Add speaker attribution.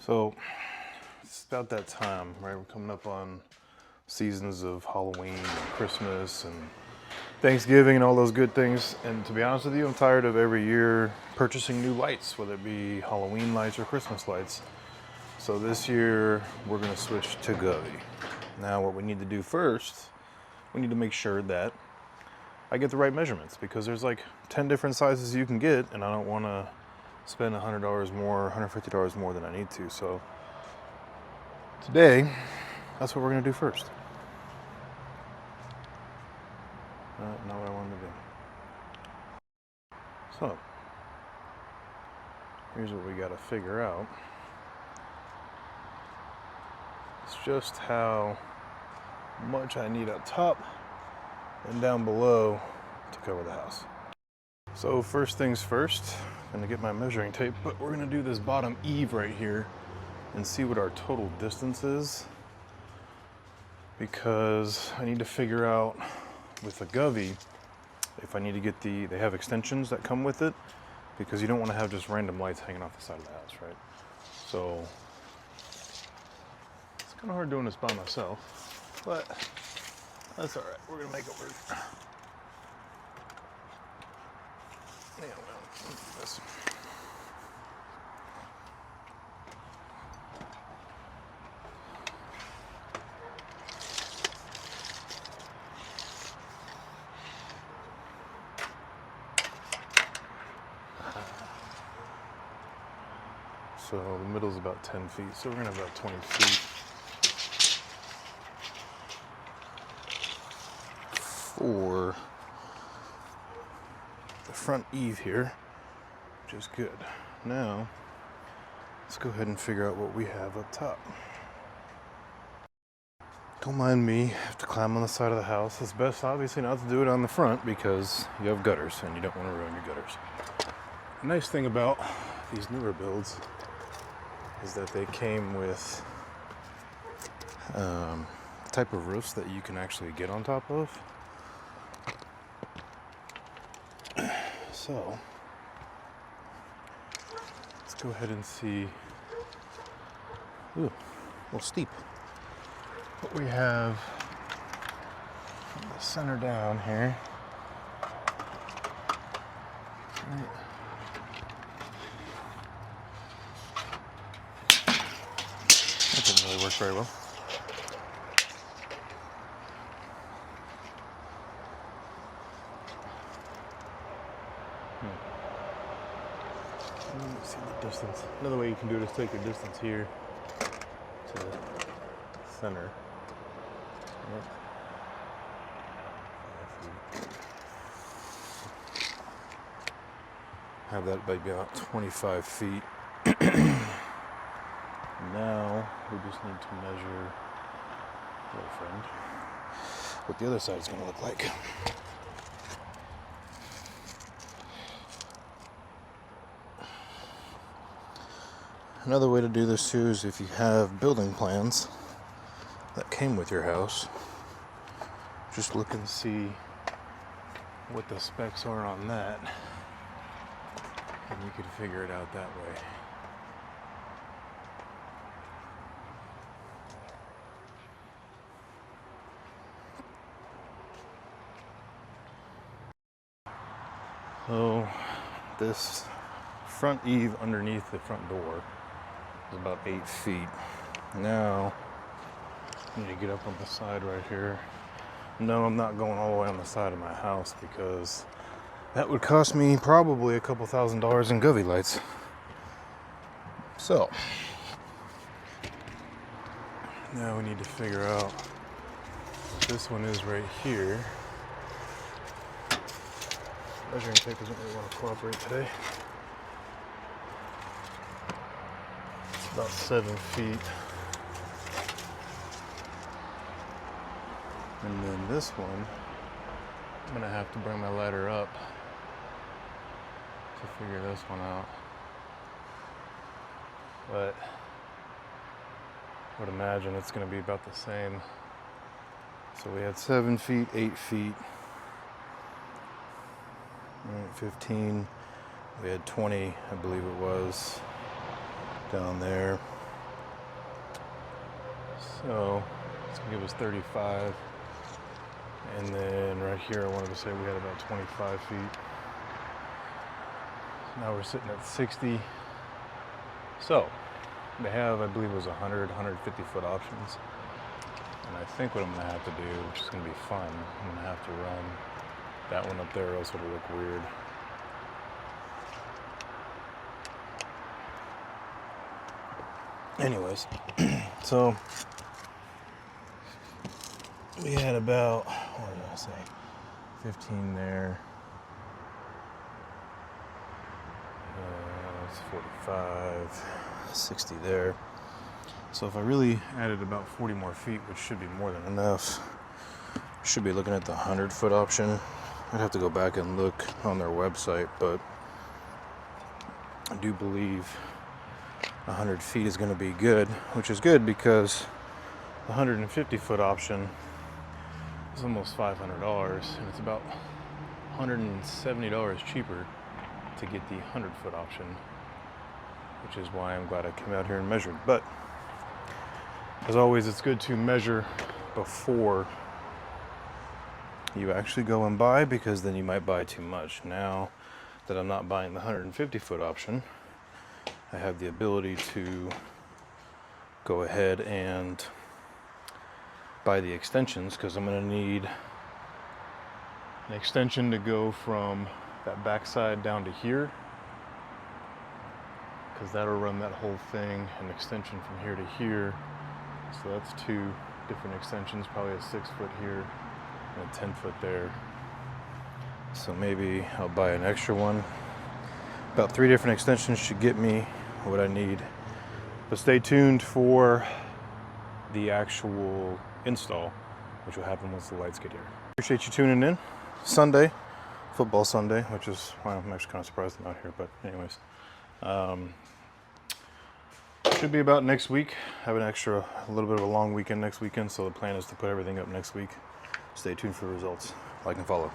Speaker 1: So it's about that time, right? We're coming up on seasons of Halloween and Christmas and Thanksgiving and all those good things. And to be honest with you, I'm tired of every year purchasing new lights, whether it be Halloween lights or Christmas lights. So this year we're gonna switch to Govee. Now what we need to do first, we need to make sure that I get the right measurements, because there's like 10 different sizes you can get and I don't wanna spend $100 more, $150 more than I need to. So today, that's what we're gonna do first. Not what I wanted to do. So, here's what we gotta figure out. It's just how much I need up top and down below to cover the house. So first things first, I'm gonna get my measuring tape, but we're gonna do this bottom eave right here and see what our total distance is, because I need to figure out with a Govee if I need to get they have extensions that come with it, because you don't want to have just random lights hanging off the side of the house, right? So it's kind of hard doing this by myself, but that's all right. We're gonna make it work. Yeah, well, let's do this. So the middle is about 10 feet, so we're gonna have about 20 feet for the front eave here, which is good. Now, let's go ahead and figure out what we have up top. Don't mind me, I have to climb on the side of the house. It's best obviously not to do it on the front because you have gutters and you don't want to ruin your gutters. The nice thing about these newer builds is that they came with the type of roofs that you can actually get on top of. So let's go ahead and see. Ooh, a little steep. What we have from the center down here. Right. That didn't really work very well. Let me see the distance. Another way you can do it is take your distance here to the center. Yep. Have that by about 25 feet. Now we just need to measure, little friend, what the other side is going to look like. Another way to do this too is if you have building plans that came with your house, just look and see what the specs are on that, and you can figure it out that way. So this front eave underneath the front door is about 8 feet. Now I need to get up on the side right here. No, I'm not going all the way on the side of my house because that would cost me probably a couple $1,000s in Govee lights. So now we need to figure out what this one is right here. Measuring tape doesn't really want to cooperate today. It's about 7 feet. And then this one, I'm gonna have to bring my ladder up to figure this one out. But I would imagine it's gonna be about the same. So we had 7 feet, 8 feet, 15. We had 20, I believe it was, down there. So it's gonna give us 35. And then right here, I wanted to say we had about 25 feet. Now we're sitting at 60. So they have, I believe it was 100, 150 foot options. And I think what I'm gonna have to do, which is gonna be fun, I'm gonna have to run that one up there or else it'll look weird. Anyways, so we had about, what did I say, 15 there. It's 45, 60 there. So if I really added about 40 more feet, which should be more than enough, should be looking at the 100 foot option. I'd have to go back and look on their website, but I do believe 100 feet is going to be good, which is good because the 150 foot option is almost $500, and it's about $170 cheaper to get the 100 foot option, which is why I'm glad I came out here and measured. But as always, it's good to measure before you actually go and buy, because then you might buy too much. Now that I'm not buying the 150 foot option, I have the ability to go ahead and buy the extensions, because I'm going to need an extension to go from that backside down to here, because that'll run that whole thing, an extension from here to here. So that's 2 different extensions, probably a 6 foot here and a 10 foot there. So maybe I'll buy an extra one. About 3 different extensions should get me what I need. But stay tuned for the actual install, which will happen once the lights get here. Appreciate you tuning in. Sunday, football Sunday, which is why I'm actually kind of surprised I'm out here. But anyways, should be about next week. Have a little bit of a long weekend next weekend, so the plan is to put everything up next week. Stay tuned for the results. Like and follow.